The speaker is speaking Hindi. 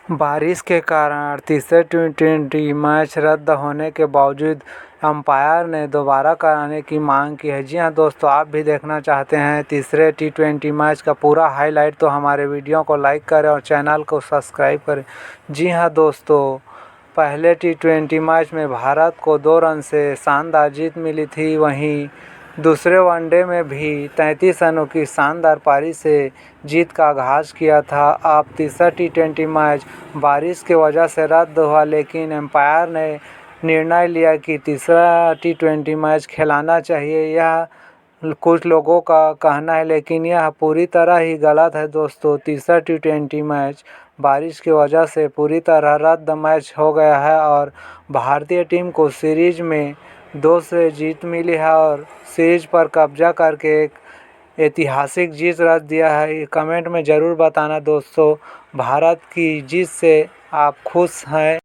बारिश के कारण तीसरे टी20 मैच रद्द होने के बावजूद अंपायर ने दोबारा कराने की मांग की है। जी हां दोस्तों, आप भी देखना चाहते हैं तीसरे टी20 मैच का पूरा हाईलाइट तो हमारे वीडियो को लाइक करें और चैनल को सब्सक्राइब करें। जी हां दोस्तों, पहले टी20 मैच में भारत को 2 रन से शानदार जीत मिली थी। वहीं दूसरे वनडे में भी 33 रनों की शानदार पारी से जीत का आगाज किया था। अब तीसरा टी20 मैच बारिश की वजह से रद्द हुआ, लेकिन अंपायर ने निर्णय लिया कि तीसरा टी20 मैच खिलाना चाहिए। यह कुछ लोगों का कहना है, लेकिन यह पूरी तरह ही गलत है दोस्तों। तीसरा टी20 मैच बारिश की वजह से पूरी तरह रद्द मैच हो गया है और भारतीय टीम को सीरीज में 2 से जीत मिली है और सीरीज पर कब्जा करके एक ऐतिहासिक जीत रख दिया है। कमेंट में ज़रूर बताना दोस्तों, भारत की जीत से आप खुश हैं।